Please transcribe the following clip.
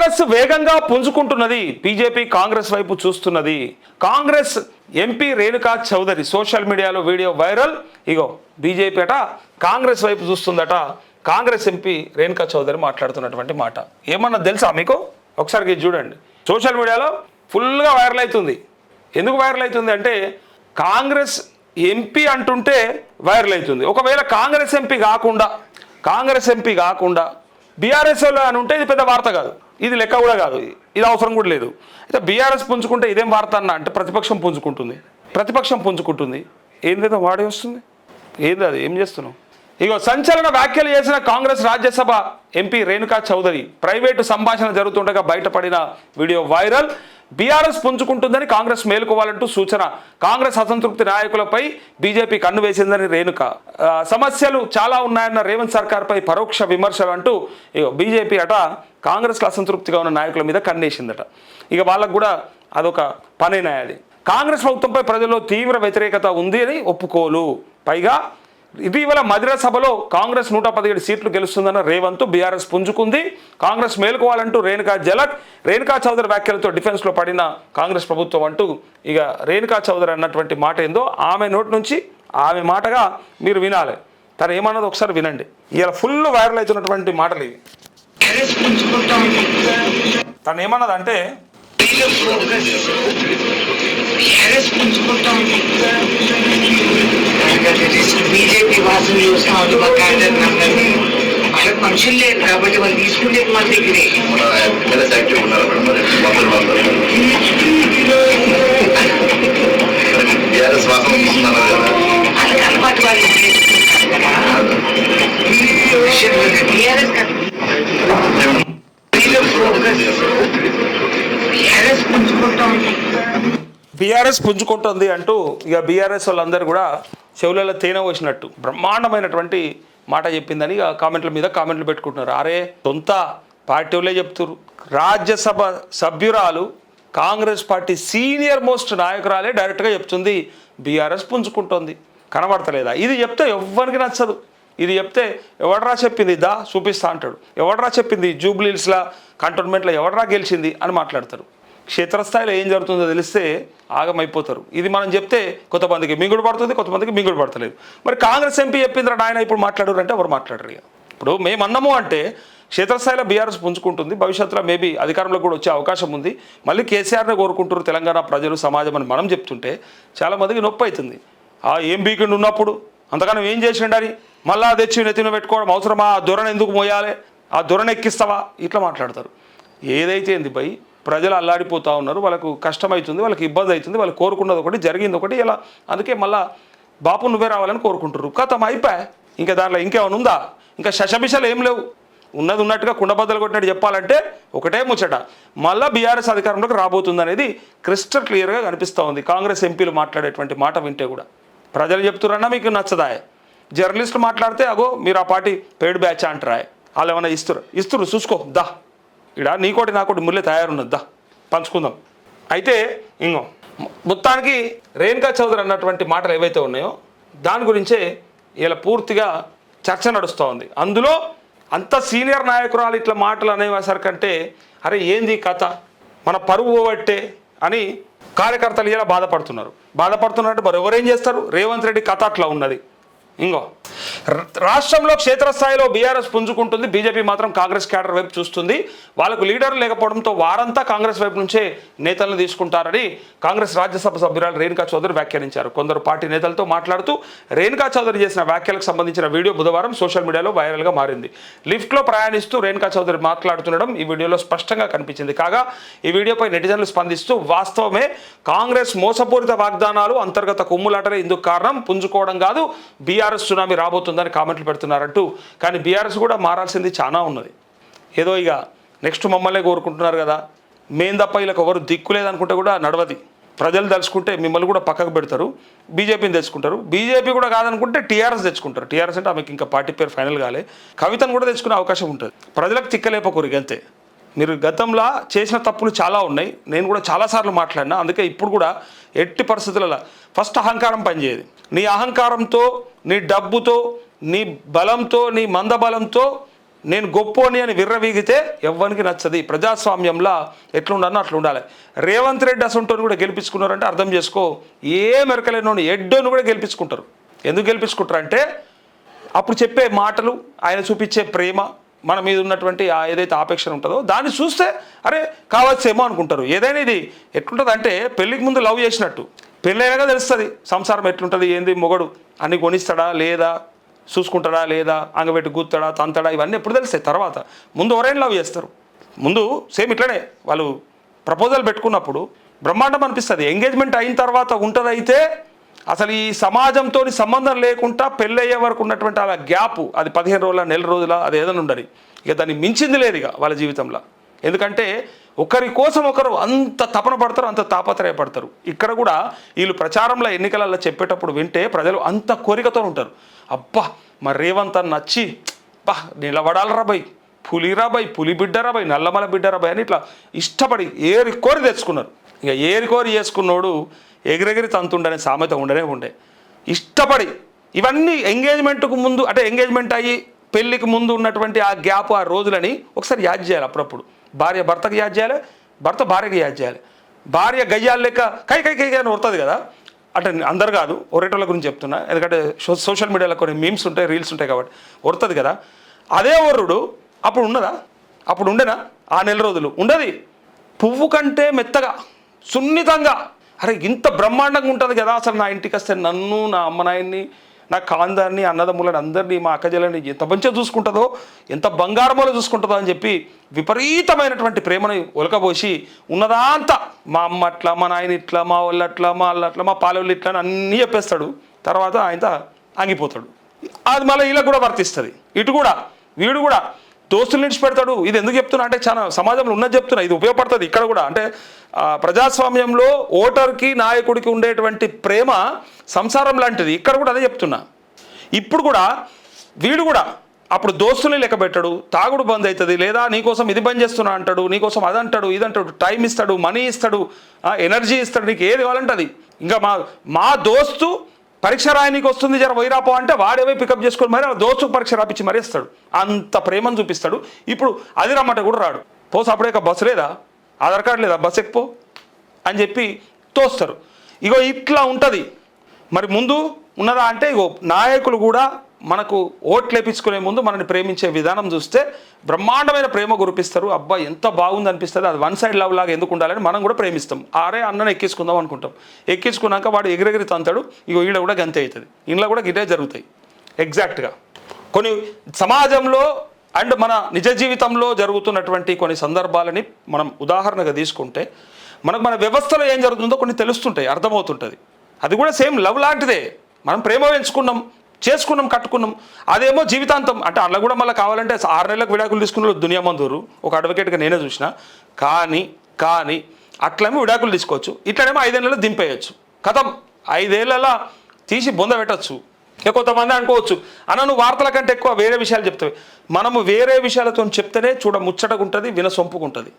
BRS వేగంగా పుంజుకుంటున్నది. BJP Congress వైపు చూస్తున్నది. కాంగ్రెస్ ఎంపీ రేణుకా చౌదరి సోషల్ మీడియాలో వీడియో వైరల్. ఇగో బీజేపీ అట కాంగ్రెస్ వైపు చూస్తుందట. కాంగ్రెస్ ఎంపీ రేణుకా చౌదరి మాట్లాడుతున్నటువంటి మాట ఏమన్నా తెలుసా మీకు? ఒకసారి చూడండి. సోషల్ మీడియాలో ఫుల్గా వైరల్ అవుతుంది. ఎందుకు వైరల్ అవుతుంది అంటే కాంగ్రెస్ ఎంపీ అంటుంటే వైరల్ అవుతుంది. ఒకవేళ కాంగ్రెస్ ఎంపీ కాకుండా బీఆర్ఎస్ అని ఉంటే ఇది పెద్ద వార్త కాదు, ఇది లెక్క కూడా కాదు, ఇది అవసరం కూడా లేదు. అయితే బీఆర్ఎస్ పుంజుకుంటే ఇదేం వార్త అన్న అంటే ప్రతిపక్షం పుంజుకుంటుంది. ఏందేదో వాడి వస్తుంది, ఏంది అది, ఏం చేస్తున్నావు? ఇగో సంచలన వ్యాఖ్యలు చేసిన కాంగ్రెస్ రాజ్యసభ ఎంపీ రేణుకా చౌదరి ప్రైవేటు సంభాషణ జరుగుతుండగా బయటపడిన వీడియో వైరల్. బీఆర్ఎస్ పుంజుకుంటుందని కాంగ్రెస్ మేలుకోవాలంటూ సూచన. కాంగ్రెస్ అసంతృప్తి నాయకులపై బీజేపీ కన్ను వేసిందని రేణుక. సమస్యలు చాలా ఉన్నాయన్న రేవంత్ సర్కార్పై పరోక్ష విమర్శలు అంటూ బీజేపీ అట కాంగ్రెస్లో అసంతృప్తిగా ఉన్న నాయకుల మీద కన్నేసిందట. ఇక వాళ్ళకు కూడా అదొక పనేనా అది. కాంగ్రెస్ ప్రభుత్వంపై ప్రజల్లో తీవ్ర వ్యతిరేకత ఉంది అని ఒప్పుకోలు. పైగా ఇటీవల మదిర సభలో కాంగ్రెస్ 117 సీట్లు గెలుస్తుందన్న రేవంత్ బీఆర్ఎస్ పుంజుకుంది, కాంగ్రెస్ మేలుకోవాలంటూ రేణుకా చౌదరి వ్యాఖ్యలతో డిఫెన్స్లో పడిన కాంగ్రెస్ ప్రభుత్వం అంటూ ఇక రేణుకా చౌదరి అన్నటువంటి మాట ఏందో ఆమె నోటి నుంచి ఆమె మాటగా మీరు వినాలి. తను ఏమన్నది ఒకసారి వినండి. ఇలా ఫుల్ వైరల్ అవుతున్నటువంటి మాటలు ఇవి. తను ఏమన్నదంటే బీజేపీ వాసన చూస్తా ఉంది. మా క్యాండిడేట్ నమ్మని వాళ్ళకి మనుషులు లేరు కాబట్టి వాళ్ళు తీసుకుంటే మన దగ్గరే వాళ్ళకి అలవాటు వాళ్ళు బీఆర్ఎస్ పుంజుకుంటుంది అంటూ ఇక బీఆర్ఎస్ వాళ్ళందరూ కూడా చెవులలో తేనె పోసినట్టు బ్రహ్మాండమైనటువంటి మాట చెప్పిందని ఇక కామెంట్లు పెట్టుకుంటున్నారు. అరే సొంత పార్టీ వాళ్ళే చెప్తున్నారు. రాజ్యసభ సభ్యురాలు కాంగ్రెస్ పార్టీ సీనియర్ మోస్ట్ నాయకురాలే డైరెక్ట్గా చెప్తుంది బీఆర్ఎస్ పుంజుకుంటుంది. కనబడతలేదా? ఇది చెప్తే ఎవ్వరికి నచ్చదు. ఇది చెప్తే ఎవడరా చెప్పింది దా చూపిస్తా అంటాడు. ఎవడరా చెప్పింది జూబ్లీహిల్స్లా కంటోన్మెంట్లో ఎవడరా గెలిచింది అని మాట్లాడతారు. క్షేత్రస్థాయిలో ఏం జరుగుతుందో తెలిస్తే ఆగమైపోతారు. ఇది మనం చెప్తే కొంతమందికి మింగుడు పడుతుంది, కొంతమందికి మింగుడు పడతలేదు. మరి కాంగ్రెస్ ఎంపీ చెప్పిందిరా నాయన ఇప్పుడు మాట్లాడరు అంటే ఎవరు మాట్లాడరు. ఇప్పుడు మేము అన్నాము అంటే క్షేత్రస్థాయిలో బీఆర్ఎస్ పుంజుకుంటుంది, భవిష్యత్తులో మేబీ అధికారంలో కూడా వచ్చే అవకాశం ఉంది. మళ్ళీ కేసీఆర్ని కోరుకుంటారు తెలంగాణ ప్రజలు సమాజం అని మనం చెప్తుంటే చాలామందికి నొప్పి అవుతుంది. ఏం బీకిండు ఉన్నప్పుడు అంతగానో ఏం చేసిండని మళ్ళా తెచ్చి నెత్తిన పెట్టుకోవడం అవసరమా? ఆ దొరను ఎందుకు మోయాలి? ఆ దొరను ఎక్కిస్తావా? ఇట్లా మాట్లాడతారు. ఏదైతే ఏంది భయ్, ప్రజలు అల్లాడిపోతూ ఉన్నారు, వాళ్ళకు కష్టమవుతుంది, వాళ్ళకి ఇబ్బంది అవుతుంది, వాళ్ళు కోరుకున్నది ఒకటి జరిగింది ఒకటి. ఇలా అందుకే మళ్ళీ బాపు నువ్వే రావాలని కోరుకుంటారు. కథం అయిపోయా. ఇంకా దాంట్లో ఇంకేమైనా ఉందా? ఇంకా శశబిషలు ఏం లేవు. ఉన్నది ఉన్నట్టుగా కుండబద్దలు కొట్టినట్టు చెప్పాలంటే ఒకటే ముచ్చట, మళ్ళీ బీఆర్ఎస్ అధికారంలోకి రాబోతుంది అనేది క్రిస్టల్ క్లియర్గా కనిపిస్తూ ఉంది. కాంగ్రెస్ ఎంపీలు మాట్లాడేటువంటి మాట వింటే కూడా ప్రజలు చెప్తున్నారన్నా మీకు నచ్చదా? జర్నలిస్టులు మాట్లాడితే అగో మీరు ఆ పార్టీ పెయిడ్ బ్యాచ్ అంటారా? వాళ్ళు ఏమైనా ఇస్తురు చూసుకో దా, ఇక్కడ నీకోటి నాకోటి ముల్లే తయారున్నది దా పంచుకుందాం. అయితే ఇంకో మొత్తానికి రేణుకా చౌదరి అన్నటువంటి మాటలు ఏవైతే ఉన్నాయో దాని గురించే ఇలా పూర్తిగా చర్చ నడుస్తూ ఉంది. అందులో అంత సీనియర్ నాయకురాలు ఇట్లా మాటలు అనేసరికంటే అరే ఏంది కథ, మన పరువు పోవట్టే అని కార్యకర్తలు ఇలా బాధపడుతున్నట్టు మరి ఎవరేం చేస్తారు? రేవంత్ రెడ్డి కథ అట్లా ఉన్నది. ఇంకో రాష్ట్రంలో క్షేత్రస్థాయిలో బీఆర్ఎస్ పుంజుకుంటుంది, బీజేపీ మాత్రం కాంగ్రెస్ క్యాడర్ వైపు చూస్తుంది. వాళ్ళకు లీడర్ లేకపోవడంతో వారంతా కాంగ్రెస్ వైపు నుంచే నేతలను తీసుకుంటారని కాంగ్రెస్ రాజ్యసభ సభ్యురాలు రేణుకా చౌదరి వ్యాఖ్యానించారు. కొందరు పార్టీ నేతలతో మాట్లాడుతూ రేణుకా చౌదరి చేసిన వ్యాఖ్యలకు సంబంధించిన వీడియో బుధవారం సోషల్ మీడియాలో వైరల్గా మారింది. లిఫ్ట్లో ప్రయాణిస్తూ రేణుకా చౌదరి మాట్లాడుతుండడం ఈ వీడియోలో స్పష్టంగా కనిపించింది. కాగా ఈ వీడియోపై నెటిజన్లు స్పందిస్తూ వాస్తవమే, కాంగ్రెస్ మోసపూరిత వాగ్దానాలు, అంతర్గత కుమ్ములాటలే ఇందుకు కారణం, పుంజుకోవడం కాదు, బీఆర్ఎస్ సునామీ రాబోతుందని కామెంట్లు పెడుతున్నారంటూ. కానీ బీఆర్ఎస్ కూడా మారాల్సింది చాలా ఉన్నది. ఏదో ఇక నెక్స్ట్ మమ్మల్నే కోరుకుంటున్నారు కదా, మేము తప్ప వీళ్ళకి ఎవరు దిక్కులేదనుకుంటే కూడా నడవది. ప్రజలు తలుచుకుంటే మిమ్మల్ని కూడా పక్కకు పెడతారు, బీజేపీని తెచ్చుకుంటారు. బీజేపీ కూడా కాదనుకుంటే టీఆర్ఎస్ తెచ్చుకుంటారు. టీఆర్ఎస్ అంటే ఆమెకి ఇంకా పార్టీ పేరు ఫైనల్ కాలే, కవితను కూడా తెచ్చుకునే అవకాశం ఉంటుంది. ప్రజలకు తిక్కలేపకూరికి అంతే. మీరు గతంలో చేసిన తప్పులు చాలా ఉన్నాయి, నేను కూడా చాలాసార్లు మాట్లాడినా. అందుకే ఇప్పుడు కూడా ఎట్టి పరిస్థితులలో ఫస్ట్ అహంకారం పనిచేయదు. నీ అహంకారంతో, నీ డబ్బుతో, నీ బలంతో, నీ మందబలంతో నేను గొప్పోని అని విర్రవీగితే ఎవ్వరికి నచ్చది. ప్రజాస్వామ్యంలో ఎట్లుండాలో అట్లా ఉండాలి. రేవంత్ రెడ్డి అసంటోని కూడా గెలిపించుకున్నారంటే అర్థం చేసుకో, ఏ మెరకలేనోని ఎడ్డోని కూడా గెలిపించుకుంటారు. ఎందుకు గెలిపించుకుంటారు అంటే అప్పుడు చెప్పే మాటలు, ఆయన చూపించే ప్రేమ, మన మీద ఉన్నటువంటి ఏదైతే ఆపేక్ష ఉంటుందో దాన్ని చూస్తే అరే కావచ్చేమో అనుకుంటారు. ఏదైనా ఇది ఎట్లుంటుంది అంటే పెళ్ళికి ముందు లవ్ చేసినట్టు, పెళ్ళైనాక తెలుస్తుంది సంసారం ఎట్లుంటుంది, ఏంది మొగడు అన్ని కొనిస్తాడా లేదా, చూసుకుంటాడా లేదా, అంగబెట్టి గుత్తాడా తంతాడా, ఇవన్నీ ఎప్పుడు తెలుస్తాయి తర్వాత. ముందు ఎవరైనా లవ్ చేస్తారు, ముందు సేమ్ ఇట్లనే వాళ్ళు ప్రపోజల్ పెట్టుకున్నప్పుడు బ్రహ్మాండం అనిపిస్తుంది. ఎంగేజ్మెంట్ అయిన తర్వాత ఉంటుంది. అయితే అసలు ఈ సమాజంతో సంబంధం లేకుండా పెళ్ళయ్యే వరకు ఉన్నటువంటి అలా గ్యాప్, అది 15 రోజుల నెల రోజుల అది ఏదైనా ఉండని, ఇక దాన్ని మించింది లేదు ఇక వాళ్ళ జీవితంలో. ఎందుకంటే ఒకరి కోసం ఒకరు అంత తపన పడతారు, అంత తాపత్రయపడతారు. ఇక్కడ కూడా వీళ్ళు ప్రచారంలో ఎన్నికలలో చెప్పేటప్పుడు వింటే ప్రజలు అంత కోరికతో ఉంటారు. అబ్బా మరి రేవంత్ అన్న నచ్చి బా నిలబడాలరా బై, పులిరా బై, పులి బిడ్డరా బై, నల్లమల బిడ్డరా బై అని ఇట్లా ఇష్టపడి ఏరి కోరి తెచ్చుకున్నారు. ఇక ఏరి కోరి చేసుకున్నోడు ఎగిరెగిరి తంతుండనే సామెత ఉండే ఇష్టపడి ఇవన్నీ ఎంగేజ్మెంట్కు ముందు, అంటే ఎంగేజ్మెంట్ అయ్యి పెళ్ళికి ముందు ఉన్నటువంటి ఆ గ్యాప్, ఆ రోజులని ఒకసారి యాద్ చేయాలి. అప్పుడప్పుడు భార్య భర్తకి యాద్ చేయాలి, భర్త భార్యకి యాద్ చేయాలి. భార్య గయ్యాలు లెక్క కై కై కై అని వస్తుంది కదా, అంటే అందరు కాదు ఒరేటోళ్ళ గురించి చెప్తున్నా, ఎందుకంటే సోషల్ మీడియాలో కొన్ని మీమ్స్ ఉంటాయి, రీల్స్ ఉంటాయి కాబట్టి వరుతుంది కదా. అదే వరుడు అప్పుడు ఉన్నదా? అప్పుడు ఉండేనా? ఆ నెల రోజులు ఉండదు. పువ్వు కంటే మెత్తగా సున్నితంగా, అరే ఇంత బ్రహ్మాండంగా ఉంటుంది కదా అసలు. నా ఇంటికి వస్తే నన్ను, నా అమ్మ నాయన్ని, నా కాందాన్ని, అన్నదమ్ములని అందరినీ, మా అక్కజలని ఎంత మంచిగా చూసుకుంటుందో, ఎంత బంగారమోలో చూసుకుంటుందో అని చెప్పి విపరీతమైనటువంటి ప్రేమని ఒలకబోసి ఉన్నదాంతా మా అమ్మ అట్లా, మా నాయన ఇట్లా, మా వాళ్ళు అట్లా, మా వాళ్ళు అట్లా, మా పాలవాళ్ళు ఇట్లా అని అన్నీ చెప్పేస్తాడు. తర్వాత ఆయన ఆగిపోతాడు. అది మళ్ళీ వీళ్ళకి కూడా వర్తిస్తుంది. ఇటు కూడా వీడు కూడా దోస్తులు నిడిచిపెడతాడు. ఇది ఎందుకు చెప్తున్నా అంటే చాలా సమాజంలో ఉన్నది చెప్తున్నా, ఇది ఉపయోగపడుతుంది ఇక్కడ కూడా. అంటే ప్రజాస్వామ్యంలో ఓటర్కి నాయకుడికి ఉండేటువంటి ప్రేమ సంసారం లాంటిది. ఇక్కడ కూడా అదే చెప్తున్నా. ఇప్పుడు కూడా వీడు కూడా అప్పుడు దోస్తుల్ని లెక్క పెట్టాడు, తాగుడు బంద్ అవుతుంది, లేదా నీకోసం ఇది బంద్ చేస్తున్నా అంటాడు, నీకోసం అది అంటాడు, ఇది అంటాడు, టైం ఇస్తాడు, మనీ ఇస్తాడు, ఎనర్జీ ఇస్తాడు, నీకు ఏది కావాలంటే అది. ఇంకా మా దోస్తు పరీక్ష రాయనికి వస్తుంది జర వైరాపో అంటే వాడేవై పికప్ చేసుకొని మరి దోస్తు పరీక్ష రాపించి మరీ ఇస్తాడు. అంత ప్రేమను చూపిస్తాడు. ఇప్పుడు అది రమ్మంటే కూడా రాడు. పోసి అప్పుడే బస్సు లేదా, ఆధార్ కార్డు లేదా, బస్సు ఎక్కిపో అని చెప్పి తోస్తారు. ఇగో ఇట్లా ఉంటుంది. మరి ముందు ఉన్నదా అంటే ఇగో నాయకులు కూడా మనకు ఓట్లు వేయించుకునే ముందు మనని ప్రేమించే విధానం చూస్తే బ్రహ్మాండమైన ప్రేమ కురిపిస్తారు. అబ్బా ఎంత బాగుంది అనిపిస్తుంది. అది వన్ సైడ్ లవ్ లాగా ఎందుకు ఉండాలని మనం కూడా ప్రేమిస్తాం. ఆరే అన్నను ఎక్కించుకుందాం అనుకుంటాం. ఎక్కించుకున్నాక వాడు ఎగిరెగిరి తంతాడు. ఇగో ఈడ కూడా గంతే అవుతుంది. ఇంట్లో కూడా గిటే జరుగుతాయి ఎగ్జాక్ట్గా. కొన్ని సమాజంలో అండ్ మన నిజ జీవితంలో జరుగుతున్నటువంటి కొన్ని సందర్భాలని మనం ఉదాహరణగా తీసుకుంటే మనకు మన వ్యవస్థలో ఏం జరుగుతుందో కొన్ని తెలుస్తుంటాయి, అర్థమవుతుంటుంది. అది కూడా సేమ్ లవ్ లాంటిదే. మనం ప్రేమ పెంచుకున్నాం, చేసుకున్నాం, కట్టుకున్నాం. అదేమో జీవితాంతం. అంటే అలా కూడా మళ్ళీ కావాలంటే 6 నెలలకు విడాకులు తీసుకున్న దునియా మందూరు ఒక అడ్వకేట్గా నేనే చూసిన. కానీ అట్లేమో విడాకులు తీసుకోవచ్చు, ఇట్లనేమో 5 ఏళ్ళలో దింపేయచ్చు. కథం 5 ఏళ్ళలా తీసి బొంద పెట్టచ్చు. ఇక కొంతమంది అనుకోవచ్చు అన్న నువ్వు వార్తల కంటే ఎక్కువ వేరే విషయాలు చెప్తావు. మనము వేరే విషయాలతో చెప్తేనే చూడ ముచ్చటగా ఉంటుంది, వినసొంపుకుంటుంది.